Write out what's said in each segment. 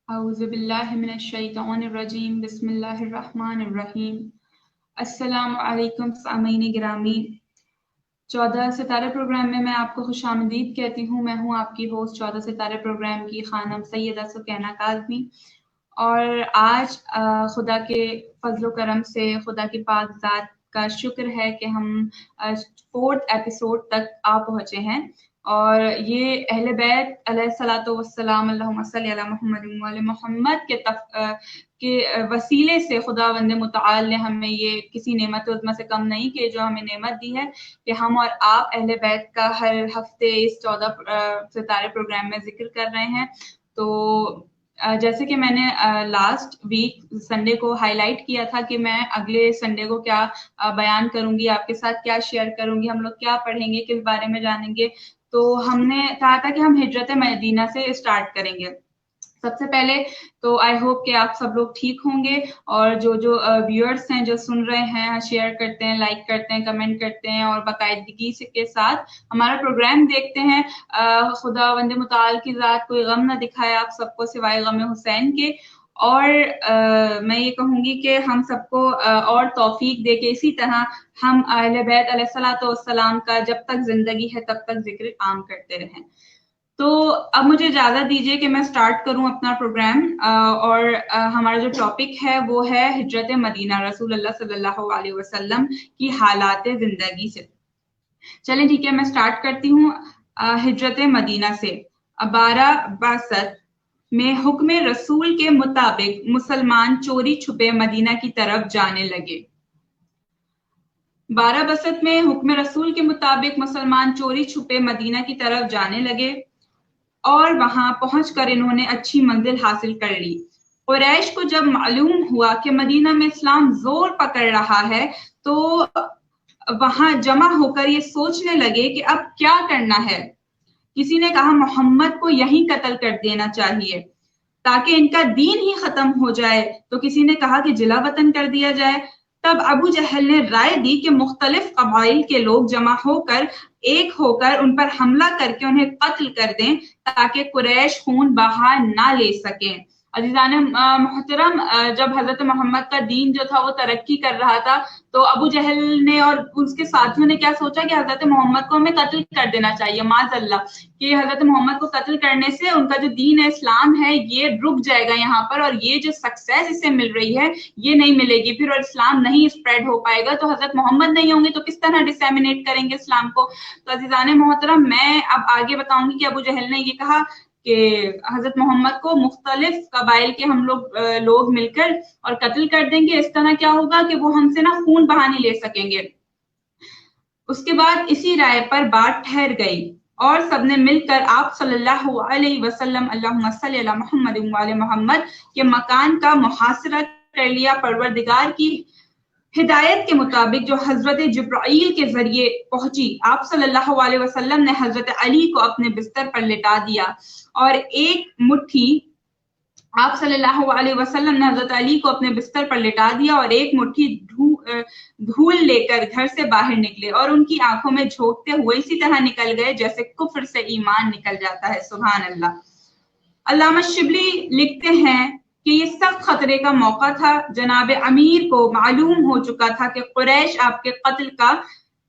اعوذ باللہ من الشیطان الرجیم بسم اللہ الرحمن الرحیم۔ السلام علیکم سامعین گرامی، 14 ستارے پروگرام میں آپ کو خوش آمدید کہتی ہوں۔ میں ہوں آپ کی ہوسٹ 14 ستارے پروگرام کی خانم سیدہ سکینہ کاظمی، اور آج خدا کے فضل و کرم سے، خدا کی پاک ذات کا شکر ہے کہ ہم 4th ایپیسوڈ تک آ پہنچے ہیں، اور یہ اہل بیت علیہ الصلوۃ والسلام اللہم صلی علی محمد وعلی محمد کے وسیلے سے خداوند متعال نے ہمیں یہ کسی نعمت عظمی سے کم نہیں کہ جو ہمیں نعمت دی ہے کہ ہم اور آپ اہل بیت کا ہر ہفتے اس 14 ستارے پروگرام میں ذکر کر رہے ہیں۔ تو جیسے کہ میں نے لاسٹ ویک سنڈے کو ہائی لائٹ کیا تھا کہ میں اگلے سنڈے کو کیا بیان کروں گی، آپ کے ساتھ کیا شیئر کروں گی، ہم لوگ کیا پڑھیں گے، کس بارے میں جانیں گے، تو ہم نے کہا تھا کہ ہم ہجرت مدینہ سے اسٹارٹ کریں گے۔ سب سے پہلے تو آئی ہوپ کہ آپ سب لوگ ٹھیک ہوں گے، اور جو ویورز ہیں جو سن رہے ہیں، شیئر کرتے ہیں، لائک کرتے ہیں، کمنٹ کرتے ہیں، اور باقاعدگی کے ساتھ ہمارا پروگرام دیکھتے ہیں۔ خداوند متعال کی ذات کوئی غم نہ دکھائے آپ سب کو سوائے غم حسین کے، اور میں یہ کہوں گی کہ ہم سب کو اور توفیق دے کے اسی طرح ہم اہل بیت علیہ الصلوۃ والسلام کا جب تک زندگی ہے تب تک ذکر عام کرتے رہیں۔ تو اب مجھے اجازت دیجیے کہ میں سٹارٹ کروں اپنا پروگرام، اور ہمارا جو ٹاپک ہے وہ ہے ہجرت مدینہ، رسول اللہ صلی اللہ علیہ وسلم کی حالات زندگی سے۔ چلیں ٹھیک ہے، میں سٹارٹ کرتی ہوں ہجرت مدینہ سے۔ 1262 میں حکم رسول کے مطابق مسلمان چوری چھپے مدینہ کی طرف جانے لگے۔ 1262 میں حکم رسول کے مطابق مسلمان چوری چھپے مدینہ کی طرف جانے لگے، اور وہاں پہنچ کر انہوں نے اچھی منزل حاصل کر لی۔ قریش کو جب معلوم ہوا کہ مدینہ میں اسلام زور پکڑ رہا ہے تو وہاں جمع ہو کر یہ سوچنے لگے کہ اب کیا کرنا ہے۔ کسی نے کہا محمد کو یہیں قتل کر دینا چاہیے تاکہ ان کا دین ہی ختم ہو جائے، تو کسی نے کہا کہ جلا وطن کر دیا جائے۔ تب ابو جہل نے رائے دی کہ مختلف قبائل کے لوگ جمع ہو کر ایک ہو کر ان پر حملہ کر کے انہیں قتل کر دیں تاکہ قریش خون بہا نہ لے سکیں۔ عزیزان محترم، جب حضرت محمد کا دین جو تھا وہ ترقی کر رہا تھا تو ابو جہل نے اور اس کے ساتھیوں نے کیا سوچا کہ حضرت محمد کو ہمیں قتل کر دینا چاہیے، معاذ اللہ، کہ حضرت محمد کو قتل کرنے سے ان کا جو دین ہے، اسلام ہے، یہ رک جائے گا یہاں پر، اور یہ جو سکسیس اسے مل رہی ہے یہ نہیں ملے گی پھر، اور اسلام نہیں اسپریڈ ہو پائے گا۔ تو حضرت محمد نہیں ہوں گے تو کس طرح ڈسیمینیٹ کریں گے اسلام کو۔ تو عزیزان محترم، میں اب آگے بتاؤں گی کہ ابو جہل نے یہ کہا کہ حضرت محمد کو مختلف قبائل کے ہم لوگ مل کر اور قتل کر دیں گے، اس طرح کیا ہوگا کہ وہ ہم سے نا خون بہا نہیں لے سکیں گے۔ اس کے بعد اسی رائے پر بات ٹھہر گئی اور سب نے مل کر آپ صلی اللہ علیہ وسلم اللہم صلی علی محمد وعلی محمد کے مکان کا محاصرہ کر لیا۔ پروردگار کی ہدایت کے مطابق جو حضرت جبرائیل کے ذریعے پہنچی، آپ صلی اللہ علیہ وسلم نے حضرت علی کو اپنے بستر پر لٹا دیا، اور ایک مٹھی آپ صلی اللہ علیہ وسلم نے حضرت علی کو اپنے بستر پر لٹا دیا اور ایک مٹھی دھول لے کر گھر سے باہر نکلے، اور ان کی آنکھوں میں جھونکتے ہوئے اسی طرح نکل گئے جیسے کفر سے ایمان نکل جاتا ہے۔ سبحان اللہ۔ علامہ شبلی لکھتے ہیں کہ یہ سخت خطرے کا موقع تھا۔ جناب امیر کو معلوم ہو چکا تھا کہ قریش آپ کے قتل کا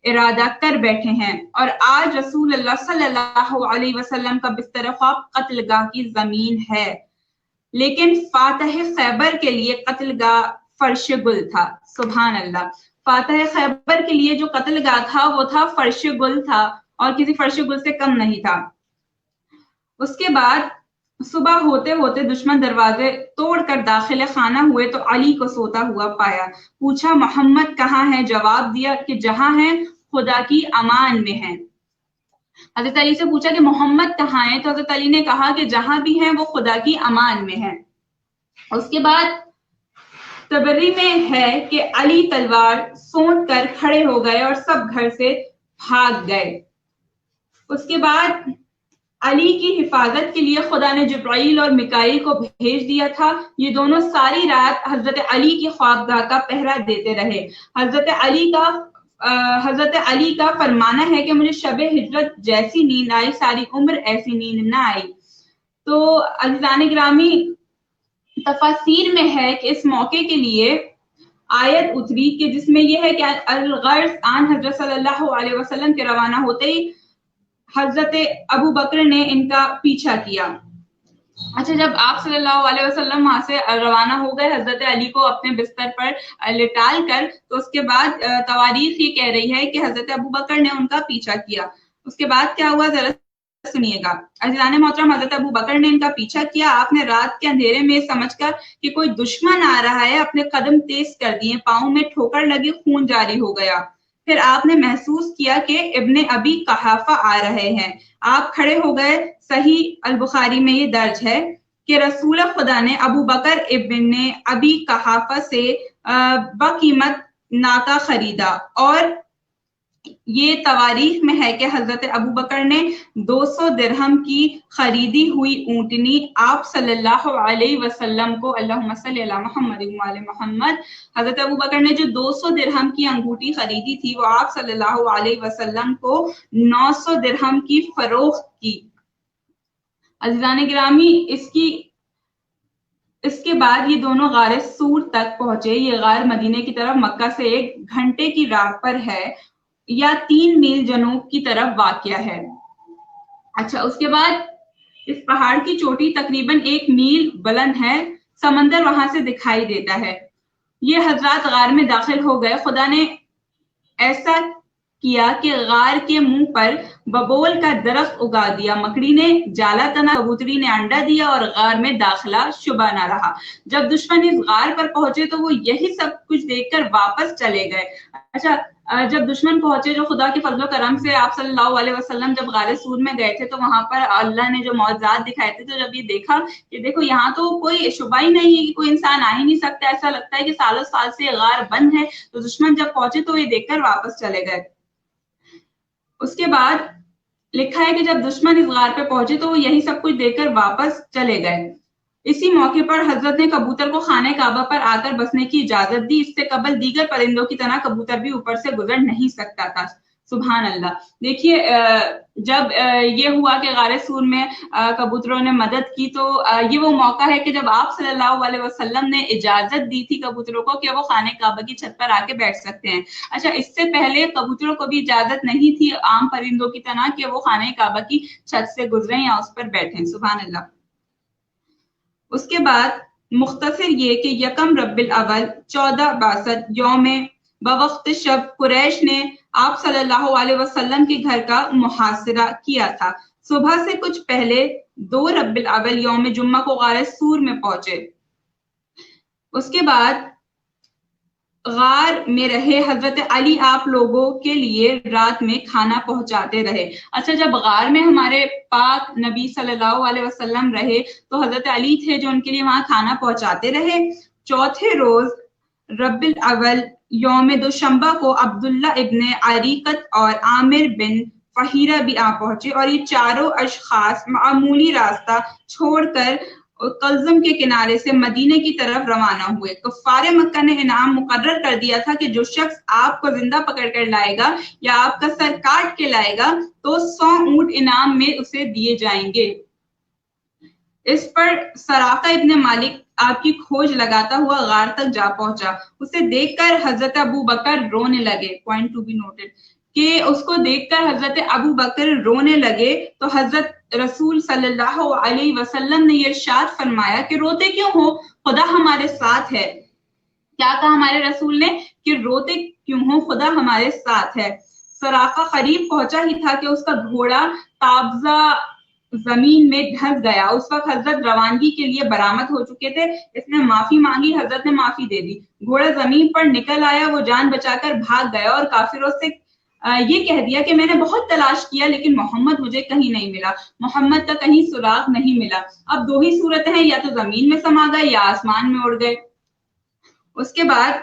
ارادہ کر بیٹھے ہیں، اور آج رسول اللہ صلی اللہ علیہ وسلم کا بستر خواب قتل گاہ کی زمین ہے، لیکن فاتح خیبر کے لیے قتل گاہ فرش گل تھا۔ سبحان اللہ۔ فاتح خیبر کے لیے جو قتل گاہ تھا وہ تھا فرش گل تھا، اور کسی فرش گل سے کم نہیں تھا۔ اس کے بعد صبح ہوتے ہوتے دشمن دروازے توڑ کر داخل خانہ ہوئے تو علی کو سوتا ہوا پایا. پوچھا محمد کہاں ہے؟ جواب دیا کہ جہاں ہے خدا کی امان میں ہے. حضرت علی سے پوچھا کہ محمد کہاں ہے؟ تو حضرت علی نے کہا کہ جہاں بھی ہیں وہ خدا کی امان میں ہے. اس کے بعد تبری میں ہے کہ علی تلوار سونٹ کر کھڑے ہو گئے اور سب گھر سے بھاگ گئے. اس کے بعد علی کی حفاظت کے لیے خدا نے جبرائیل اور میکائیل کو بھیج دیا تھا. یہ دونوں ساری رات حضرت علی کی خوابگاہ کا پہرا دیتے رہے. حضرت علی کا فرمانا ہے کہ مجھے شب ہجرت جیسی نیند آئی، ساری عمر ایسی نیند نہ آئی. تو عزیزان گرامی، تفاسیر میں ہے کہ اس موقع کے لیے آیت اتری کہ جس میں یہ ہے کہ الغرض آن حضرت صلی اللہ علیہ وسلم کے روانہ ہوتے ہی حضرت ابو بکر نے ان کا پیچھا کیا. اچھا، جب آپ صلی اللہ علیہ وسلم وہاں سے روانہ ہو گئے حضرت علی کو اپنے بستر پر لٹال کر، تو اس کے بعد تواریخ یہ کہہ رہی ہے کہ حضرت ابو بکر نے ان کا پیچھا کیا. اس کے بعد کیا ہوا ذرا سنیے گا. عزیزان محترم، حضرت ابو بکر نے ان کا پیچھا کیا. آپ نے رات کے اندھیرے میں سمجھ کر کہ کوئی دشمن آ رہا ہے اپنے قدم تیز کر دیے، پاؤں میں ٹھوکر لگی، خون جاری ہو گیا. پھر آپ نے محسوس کیا کہ ابن ابی قحافہ آ رہے ہیں. آپ کھڑے ہو گئے. صحیح البخاری میں یہ درج ہے کہ رسول خدا نے ابو بکر ابن ابی قحافہ سے بقیمت ناکہ خریدا. اور یہ تواریخ میں ہے کہ حضرت ابو بکر نے 200 درہم کی خریدی ہوئی اونٹنی آپ صلی اللہ علیہ وسلم کو، اللہم صلی علی محمد وعلی محمد، حضرت ابو بکر نے جو 200 درہم کی انگوٹھی خریدی تھی وہ آپ صلی اللہ علیہ وسلم کو 900 درہم کی فروخت کی. عزیزان گرامی، اس کے بعد یہ دونوں غار سور تک پہنچے. یہ غار مدینے کی طرف مکہ سے 1 گھنٹے کی راہ پر ہے یا 3 میل جنوب کی طرف واقع ہے. اچھا، اس کے بعد اس پہاڑ کی چوٹی تقریباً 1 میل بلند ہے. سمندر وہاں سے دکھائی دیتا ہے. یہ حضرات غار میں داخل ہو گئے. خدا نے ایسا کیا کہ غار کے منہ پر ببول کا درخت اگا دیا. مکڑی نے جالا تنا، کبوتری نے انڈا دیا اور غار میں داخلہ شبہ نہ رہا. جب دشمن اس غار پر پہنچے تو وہ یہی سب کچھ دیکھ کر واپس چلے گئے. اچھا، جب دشمن پہنچے، جو خدا کے فضل و کرم سے آپ صلی اللہ علیہ وسلم جب غار سور میں گئے تھے تو وہاں پر اللہ نے جو معجزات دکھائے تھے، تو جب یہ دیکھا کہ دیکھو یہاں تو کوئی شبہ ہی نہیں ہے کہ کوئی انسان آ ہی نہیں سکتا، ایسا لگتا ہے کہ سالوں سال سے یہ غار بند ہے، تو دشمن جب پہنچے تو یہ دیکھ کر واپس چلے گئے. اس کے بعد لکھا ہے کہ جب دشمن اس غار پہ پہنچے تو وہ یہی سب کچھ دیکھ کر واپس چلے گئے. اسی موقع پر حضرت نے کبوتر کو خانہ کعبہ پر آ کر بسنے کی اجازت دی. اس سے قبل دیگر پرندوں کی طرح کبوتر بھی اوپر سے گزر نہیں سکتا تھا. سبحان اللہ. دیکھیے، جب یہ ہوا کہ غار سور میں کبوتروں نے مدد کی، تو یہ وہ موقع ہے کہ جب آپ صلی اللہ علیہ وسلم نے اجازت دی تھی کبوتروں کو کہ وہ خانہ کعبہ کی چھت پر آ کے بیٹھ سکتے ہیں. اچھا، اس سے پہلے کبوتروں کو بھی اجازت نہیں تھی عام پرندوں کی طرح کہ وہ خانہ کعبہ کی چھت سے گزریں یا اس پر بیٹھیں. سبحان اللہ. اس کے بعد مختصر یہ کہ یکم ربیع الاول 1462 یوم بوقت شب قریش نے آپ صلی اللہ علیہ وسلم کے گھر کا محاصرہ کیا تھا. صبح سے کچھ پہلے 2 ربیع الاول یوم جمعہ کو غار سور میں پہنچے. اس کے بعد غار میں رہے. حضرت علی آپ لوگوں کے لیے رات میں کھانا پہنچاتے رہے. اچھا، جب غار میں ہمارے پاک نبی صلی اللہ علیہ وسلم رہے تو حضرت علی تھے جو ان کے لیے وہاں کھانا پہنچاتے رہے. چوتھے روز ربیع الاول یوم دوشنبہ کو عبداللہ ابن عریقت اور عامر بن فہیرہ بھی آ پہنچے اور یہ چاروں اشخاص معمولی راستہ چھوڑ کر قلزم کے کنارے سے مدینے کی طرف روانہ ہوئے. کفار مکہ نے انعام مقرر کر دیا تھا کہ جو شخص آپ کو زندہ پکڑ کر لائے گا یا آپ کا سر کاٹ کے لائے گا تو 100 اونٹ انعام میں اسے دیے جائیں گے. اس پر سراقہ ابن مالک آپ کی کھوج لگاتا ہوا غار تک جا پہنچا. اسے دیکھ کر حضرت ابو بکر رونے لگے. پوائنٹ ٹو بی نوٹڈ کہ اس کو دیکھ کر حضرت ابو بکر رونے لگے تو حضرت رسول صلی اللہ علیہ وسلم نے یہ ارشاد فرمایا کہ روتے کیوں ہو، خدا ہمارے ساتھ ہے. کیا کہا ہمارے رسول نے کہ روتے کیوں ہو، خدا ہمارے ساتھ ہے. سراقہ قریب پہنچا ہی تھا کہ اس کا گھوڑا قابضہ زمین میں دھس گیا. اس وقت حضرت روانگی کے لیے برآمد ہو چکے تھے. اس نے معافی مانگی, حضرت نے معافی دے دی. گھوڑا زمین پر نکل آیا, وہ جان بچا کر بھاگ گیا اور کافروں سے یہ کہہ دیا کہ میں نے بہت تلاش کیا لیکن محمد مجھے کہیں نہیں ملا, محمد کا کہیں سراغ نہیں ملا. اب دو ہی صورتیں ہیں, یا تو زمین میں سما گئے یا آسمان میں اڑ گئے. اس کے بعد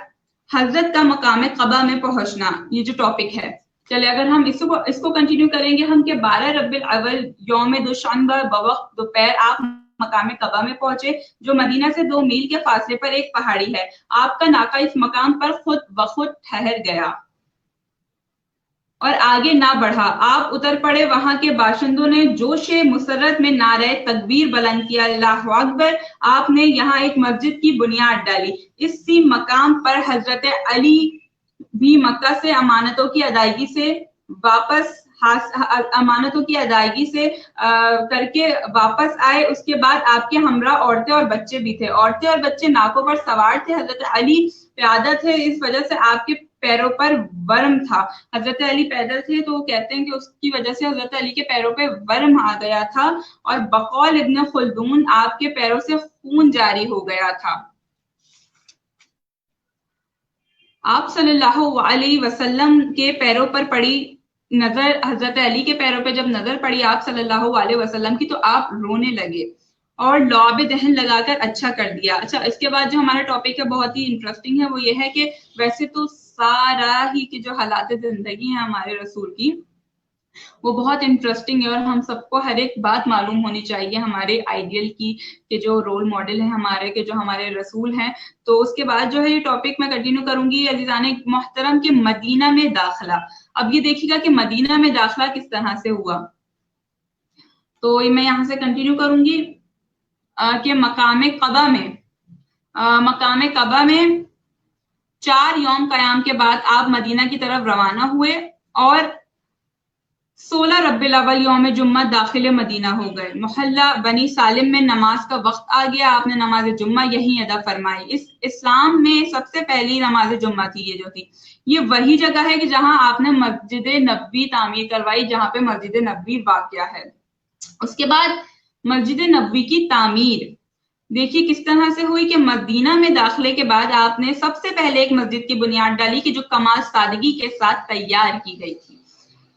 حضرت کا مقام قبا میں پہنچنا, یہ جو ٹاپک ہے. چلے اگر ہم اس کو کنٹینیو کریں گے ہم کہ 12 ربیع الاول یوم دوشنبہ بوقت دوپہر آپ مقام قبا میں پہنچے, جو مدینہ سے 2 میل کے فاصلے پر ایک پہاڑی ہے. آپ کا ناقہ اس مقام پر خود بخود ٹھہر گیا اور آگے نہ بڑھا. آپ اتر پڑے. وہاں کے باشندوں نے جوش مسرت میں نعرہ تکبیر بلند کیا, اللہ اکبر. آپ نے یہاں ایک مسجد کی بنیاد ڈالی. اسی مقام پر حضرت علی بھی مکہ سے امانتوں کی ادائیگی سے کر کے واپس آئے. اس کے بعد آپ کے ہمراہ عورتیں اور بچے بھی تھے. عورتیں اور بچے ناکوں پر سوار تھے. حضرت علی پیادہ تھے, اس وجہ سے آپ کے پیروں پر ورم تھا. حضرت علی پیدل تھے تو وہ کہتے ہیں کہ اس کی وجہ سے حضرت علی کے پیروں پہ ورم آ گیا تھا, اور بقول ابن خلدون آپ کے پیروں سے خون جاری ہو گیا تھا. آپ صلی اللہ علیہ وسلم کے پیروں پر پڑی نظر, حضرت علی کے پیروں پہ جب نظر پڑی آپ صلی اللہ علیہ وسلم کی, تو آپ رونے لگے اور لعاب دہن لگا کر اچھا کر دیا. اچھا, اس کے بعد جو ہمارا ٹاپک ہے بہت ہی انٹرسٹنگ ہے, وہ یہ ہے کہ ویسے تو سارا ہی کی جو حالات زندگی ہیں ہمارے رسول کی وہ بہت انٹرسٹنگ ہے, اور ہم سب کو ہر ایک بات معلوم ہونی چاہیے ہمارے آئیڈیل کی, کہ جو رول ماڈل ہے ہمارے, کہ جو ہمارے رسول ہیں. تو اس کے بعد جو ہے یہ ٹاپک میں کنٹینیو کروں گی. عزیزان محترم کے مدینہ میں داخلہ. اب یہ دیکھیے گا کہ مدینہ میں داخلہ کس طرح سے ہوا, تو میں یہاں سے کنٹینیو کروں گی کہ مقام قبا میں 4 یوم قیام کے بعد آپ مدینہ کی طرف روانہ ہوئے, اور 16 ربیع الاول یوم جمعہ داخل مدینہ ہو گئے. محلہ بنی سالم میں نماز کا وقت آ گیا. آپ نے نماز جمعہ یہیں ادا فرمائی. اس اسلام میں سب سے پہلی نماز جمعہ تھی یہ جو تھی. یہ وہی جگہ ہے کہ جہاں آپ نے مسجد نبوی تعمیر کروائی, جہاں پہ مسجد نبوی واقع ہے. اس کے بعد مسجد نبوی کی تعمیر دیکھیے کس طرح سے ہوئی, کہ مدینہ میں داخلے کے بعد آپ نے سب سے پہلے ایک مسجد کی بنیاد ڈالی, کہ جو کمال سادگی کے ساتھ تیار کی گئی تھی.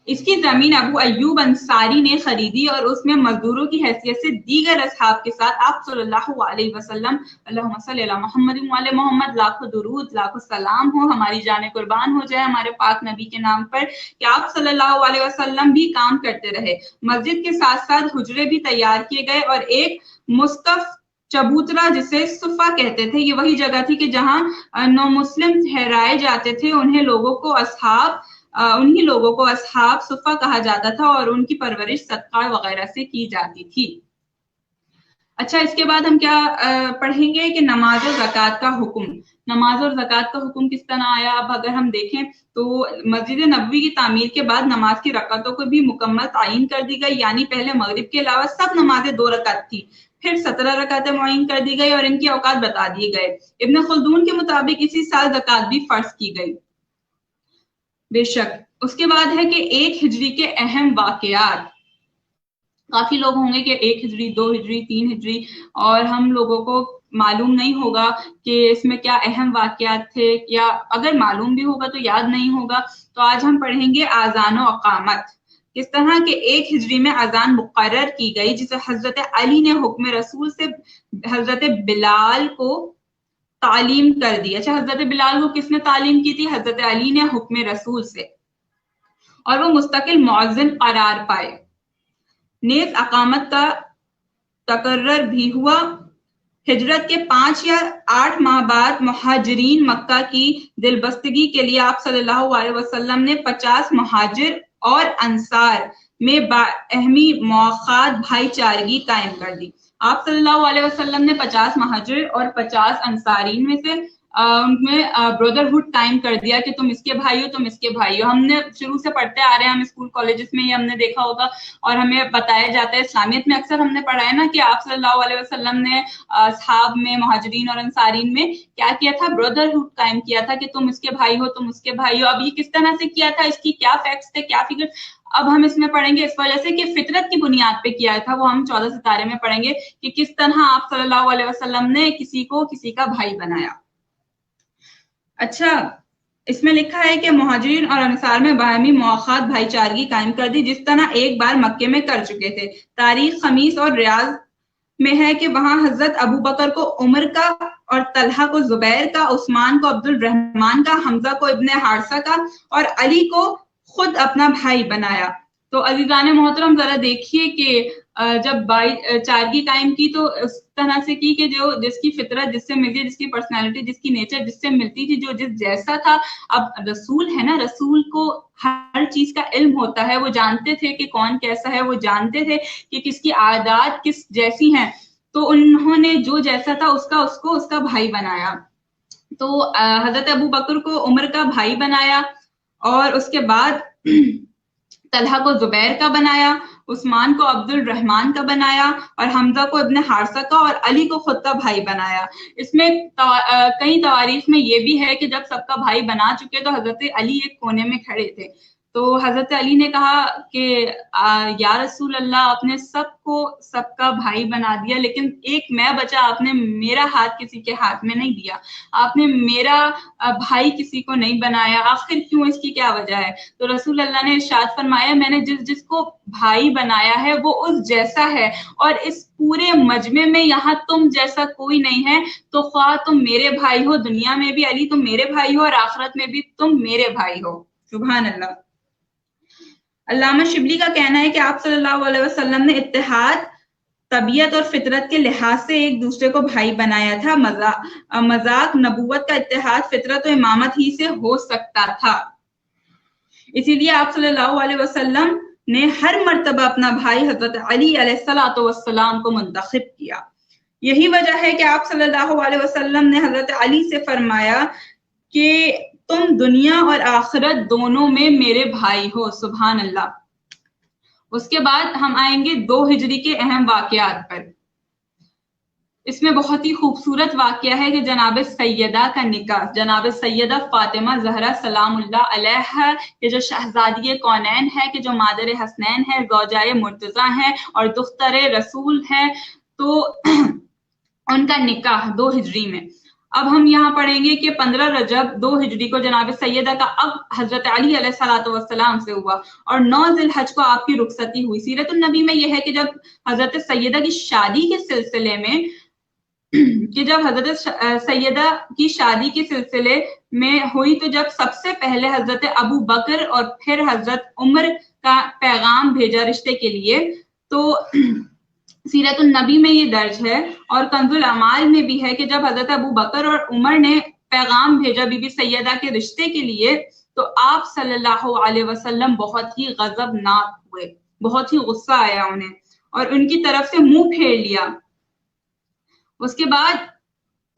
اس کی زمین ابو ایوب انصاری نے خریدی, اور اس میں مزدوروں کی حیثیت سے دیگر اصحاب کے ساتھ آپ صلی اللہ علیہ وسلم, اللہم صلی علی محمد وعلی محمد, لاکھوں درود لاکھوں سلام ہو, ہماری جان قربان ہو جائے ہمارے پاک نبی کے نام پر, کہ آپ صلی اللہ علیہ وسلم بھی کام کرتے رہے. مسجد کے ساتھ ساتھ حجرے بھی تیار کیے گئے, اور ایک مصطف چبوترا جسے صفا کہتے تھے, یہ وہی جگہ تھی کہ جہاں نو مسلم ٹھہرائے جاتے تھے. انہیں لوگوں کو اصحاب صفا کہا جاتا تھا, اور ان کی پرورش صدقہ وغیرہ سے کی جاتی تھی. اچھا, اس کے بعد ہم کیا پڑھیں گے کہ نماز و زکوٰۃ کا حکم. نماز اور زکوٰۃ کا حکم کس طرح آیا. اب اگر ہم دیکھیں تو مسجد نبوی کی تعمیر کے بعد نماز کی رکعتوں کو بھی مکمل تعین کر دی گئی, یعنی پہلے مغرب کے علاوہ سب نمازیں 2 رکعت تھی, پھر 17 رکعتیں معین کر دی گئی, اور ان کے اوقات بتا دیے گئے. ابن خلدون کے مطابق اسی سال زکوٰۃ بھی فرض کی گئی. بے شک. اس کے بعد ہے کہ 1 ہجری کے اہم واقعات. کافی لوگ ہوں گے کہ 1 ہجری 2 ہجری 3 ہجری, اور ہم لوگوں کو معلوم نہیں ہوگا کہ اس میں کیا اہم واقعات تھے, یا اگر معلوم بھی ہوگا تو یاد نہیں ہوگا. تو آج ہم پڑھیں گے اذان و اقامت. کس طرح کہ 1 ہجری میں اذان مقرر کی گئی, جسے حضرت علی نے حکم رسول سے حضرت بلال کو تعلیم کر دی. اچھا, حضرت بلال کو کس نے تعلیم کی تھی؟ حضرت علی نے حکم رسول سے, اور وہ مستقل مؤذن قرار پائے. نیز اقامت کا تقرر بھی ہوا. ہجرت کے 5 یا 8 ماہ بعد مہاجرین مکہ کی دلبستگی کے لیے آپ صلی اللہ علیہ وسلم نے 50 مہاجر اور انصار میں باہمی مواخات بھائی چارگی قائم کر دی. آپ صلی اللہ علیہ وسلم نے 50 مہاجر اور 50 انصارین میں سے ان میں بردرہڈ قائم کر دیا, کہ تم اس کے بھائی ہو, تم اس کے بھائی ہو. ہم نے شروع سے پڑھتے آ رہے ہیں, ہم اسکول کالجز میں یہ ہم نے دیکھا ہوگا, اور ہمیں بتایا جاتا ہے, اسلامیت میں اکثر ہم نے پڑھا ہے نا, کہ آپ صلی اللہ علیہ وسلم نے اصحاب میں, مہاجرین اور انصارین میں کیا کیا تھا؟ بردرہڈ قائم کیا تھا, کہ تم اس کے بھائی ہو, تم اس کے بھائی ہو. اب یہ کس طرح سے کیا تھا, اس کی کیا فیکٹس تھے, کیا فگر, اب ہم اس میں پڑھیں گے اس وجہ سے کہ فطرت کی بنیاد پہ کیا تھا، وہ ہم 14 ستارے میں پڑھیں گے کہ کس طرح آپ صلی اللہ علیہ وسلم نے کسی کو کسی کا بھائی بنایا۔ اچھا، اس میں لکھا ہے کہ مہاجرین اور انصار میں باہمی مواخات بھائی چارگی قائم کر دی جس طرح ایک بار مکے میں کر چکے تھے۔ تاریخ خمیس اور ریاض میں ہے کہ وہاں حضرت ابو بکر کو عمر کا اور طلحہ کو زبیر کا، عثمان کو عبد الرحمن کا، حمزہ کو ابن حارثہ کا اور علی کو خود اپنا بھائی بنایا۔ تو عزیزان محترم ذرا دیکھیے کہ جب چارگی قائم کی تو اس طرح سے کی کہ جو جس کی فطرت جس سے ملتی، جس کی پرسنالٹی جس کی نیچر جس سے ملتی تھی، جو جس جیسا تھا۔ اب رسول ہے نا، رسول کو ہر چیز کا علم ہوتا ہے، وہ جانتے تھے کہ کون کیسا ہے، وہ جانتے تھے کہ کس کی عادات کس جیسی ہیں، تو انہوں نے جو جیسا تھا اس کا بھائی بنایا۔ تو حضرت ابو بکر کو عمر کا بھائی بنایا اور اس کے بعد طلحہ کو زبیر کا بنایا، عثمان کو عبد الرحمن کا بنایا اور حمزہ کو ابن حارثہ کا اور علی کو خود کا بھائی بنایا۔ اس میں کئی تواریخ میں یہ بھی ہے کہ جب سب کا بھائی بنا چکے تو حضرت علی ایک کونے میں کھڑے تھے، تو حضرت علی نے کہا کہ یا رسول اللہ، آپ نے سب کو سب کا بھائی بنا دیا لیکن ایک میں بچا، آپ نے میرا ہاتھ کسی کے ہاتھ میں نہیں دیا، آپ نے میرا بھائی کسی کو نہیں بنایا، آخر کیوں، اس کی کیا وجہ ہے؟ تو رسول اللہ نے ارشاد فرمایا، میں نے جس کو بھائی بنایا ہے وہ اس جیسا ہے، اور اس پورے مجمع میں یہاں تم جیسا کوئی نہیں ہے، تو خواہ تم میرے بھائی ہو، دنیا میں بھی علی تم میرے بھائی ہو اور آخرت میں بھی تم میرے بھائی ہو۔ سبحان اللہ۔ علامہ شبلی کا کہنا ہے کہ آپ صلی اللہ علیہ وسلم نے اتحاد طبیعت اور فطرت کے لحاظ سے ایک دوسرے کو بھائی بنایا تھا، مذاق نبوت کا اتحاد فطرت و امامت ہی سے ہو سکتا تھا، اسی لیے آپ صلی اللہ علیہ وسلم نے ہر مرتبہ اپنا بھائی حضرت علی علیہ السلام کو منتخب کیا۔ یہی وجہ ہے کہ آپ صلی اللہ علیہ وسلم نے حضرت علی سے فرمایا کہ تم دنیا اور آخرت دونوں میں میرے بھائی ہو۔ سبحان اللہ۔ اس کے بعد ہم آئیں گے 2 ہجری کے اہم واقعات پر۔ اس میں بہت ہی خوبصورت واقعہ ہے کہ جناب سیدہ کا نکاح، جناب سیدہ فاطمہ زہرا سلام اللہ علیہا کہ جو شہزادی کونین ہے، کہ جو مادر حسنین ہے، زوجائے مرتضی ہیں اور دختر رسول ہے، تو ان کا نکاح 2 ہجری میں۔ اب ہم یہاں پڑھیں گے کہ 15 رجب 2 ہجری کو جناب سیدہ کا اب حضرت علی علیہ السلام سے ہوا اور 9 ذی الحج کو آپ کی رخصتی ہوئی۔ سیرت النبی میں یہ ہے کہ جب حضرت سیدہ کی شادی کے سلسلے میں ہوئی تو جب سب سے پہلے حضرت ابو بکر اور پھر حضرت عمر کا پیغام بھیجا رشتے کے لیے، تو سیرت النبی میں یہ درج ہے اور کنز الاعمال میں بھی ہے کہ جب حضرت ابو بکر اور عمر نے پیغام بھیجا بی بی سیدہ کے رشتے کے لیے تو آپ صلی اللہ علیہ وسلم بہت ہی غضبناک ہوئے، بہت ہی غصہ آیا انہیں اور ان کی طرف سے منہ پھیر لیا۔ اس کے بعد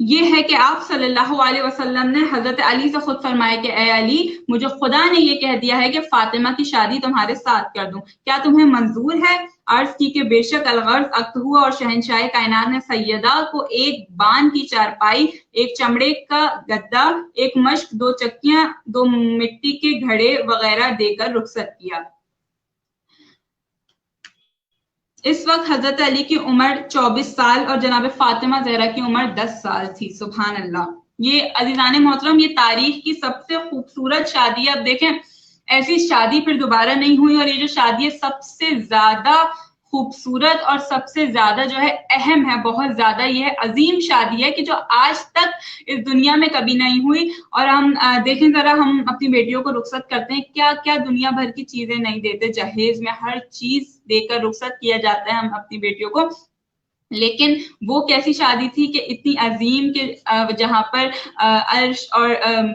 یہ ہے کہ آپ صلی اللہ علیہ وسلم نے حضرت علی سے خود فرمایا کہ اے علی، مجھے خدا نے یہ کہہ دیا ہے کہ فاطمہ کی شادی تمہارے ساتھ کر دوں، کیا تمہیں منظور ہے؟ عرض کی کہ بے شک الغرض عقد ہوا اور شہنشاہ کائنات نے سیدہ کو ایک بان کی چارپائی، ایک چمڑے کا گدا، ایک مشک، 2 چکیاں، 2 مٹی کے گھڑے وغیرہ دے کر رخصت کیا۔ اس وقت حضرت علی کی عمر 24 سال اور جناب فاطمہ زہرا کی عمر 10 سال تھی۔ سبحان اللہ۔ یہ عزیزان محترم یہ تاریخ کی سب سے خوبصورت شادی ہے۔ اب دیکھیں ایسی شادی پھر دوبارہ نہیں ہوئی اور یہ جو شادی ہے سب سے زیادہ خوبصورت اور سب سے زیادہ جو ہے اہم ہے، بہت زیادہ یہ عظیم شادی ہے کہ جو آج تک اس دنیا میں کبھی نہیں ہوئی۔ اور ہم دیکھیں ذرا، ہم اپنی بیٹیوں کو رخصت کرتے ہیں، کیا کیا دنیا بھر کی چیزیں نہیں دیتے، جہیز میں ہر چیز دے کر رخصت کیا جاتا ہے ہم اپنی بیٹیوں کو، لیکن وہ کیسی شادی تھی کہ اتنی عظیم کہ جہاں پر عرش اور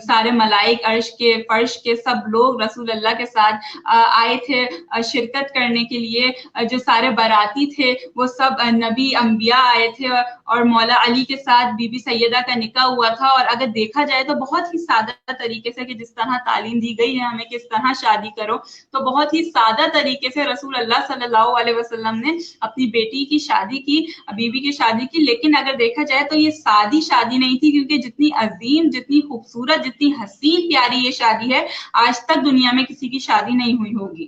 سارے ملائک، عرش کے فرش کے سب لوگ رسول اللہ کے ساتھ آئے تھے شرکت کرنے کے لیے، جو سارے باراتی تھے وہ سب نبی انبیاء آئے تھے اور مولا علی کے ساتھ بی بی سیدہ کا نکاح ہوا تھا۔ اور اگر دیکھا جائے تو بہت ہی سادہ طریقے سے کہ جس طرح تعلیم دی گئی ہے ہمیں کس طرح شادی کرو، تو بہت ہی سادہ طریقے سے رسول اللہ صلی اللہ علیہ وسلم نے اپنی بیٹی کی شادی کی، بیوی کی شادی کی۔ لیکن اگر دیکھا جائے تو یہ سادی شادی نہیں تھی، کیونکہ جتنی عظیم، جتنی خوبصورت، جتنی حسین پیاری یہ شادی ہے آج تک دنیا میں کسی کی شادی نہیں ہوئی ہوگی۔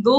2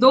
2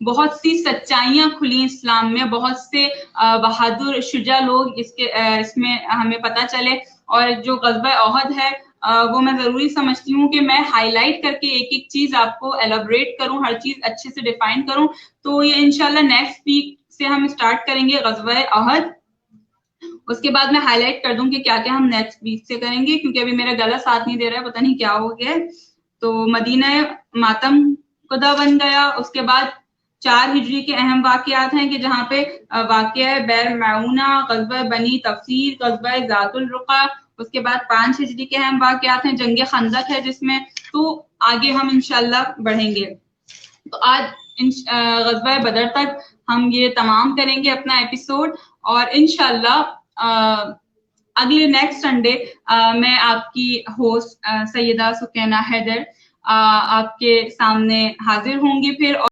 بہت سی سچائیاں کھلی اسلام میں، بہت سے بہادر شجاع لوگ اس میں ہمیں پتہ چلے. اور جو غزوہ احد ہے وہ میں ضروری سمجھتی ہوں کہ میں ہائی لائٹ کر کے ایک ایک چیز آپ کو ایلیبریٹ کروں، ہر چیز اچھے سے ڈیفائن کروں. تو یہ انشاءاللہ نیکسٹ ویک سے ہم اسٹارٹ کریں گے غزوہ احد. اس کے بعد میں ہائی لائٹ کر دوں کہ کیا کیا ہم نیکسٹ ویک سے کریں گے، کیونکہ ابھی میرا گلا ساتھ نہیں دے رہا ہے، پتہ نہیں کیا ہو گیا. تو مدینہ ماتم خدا بن گیا. اس کے بعد 4 ہجری کے اہم واقعات ہیں کہ جہاں پہ واقعہ ہے بیر معونہ، غزوہ بنی تفسیر، غزوہ ذات الرقہ. اس کے بعد 5 ہجری کے اہم واقعات ہیں، جنگ خندق ہے جس میں. تو آگے ہم انشاءاللہ بڑھیں گے. تو آج غزوہ بدر تک ہم یہ تمام کریں گے اپنا ایپیسوڈ، اور انشاءاللہ اگلے نیکسٹ سنڈے میں آپ کی ہوسٹ سیدہ سکینہ حیدر آپ کے سامنے حاضر ہوں گی پھر.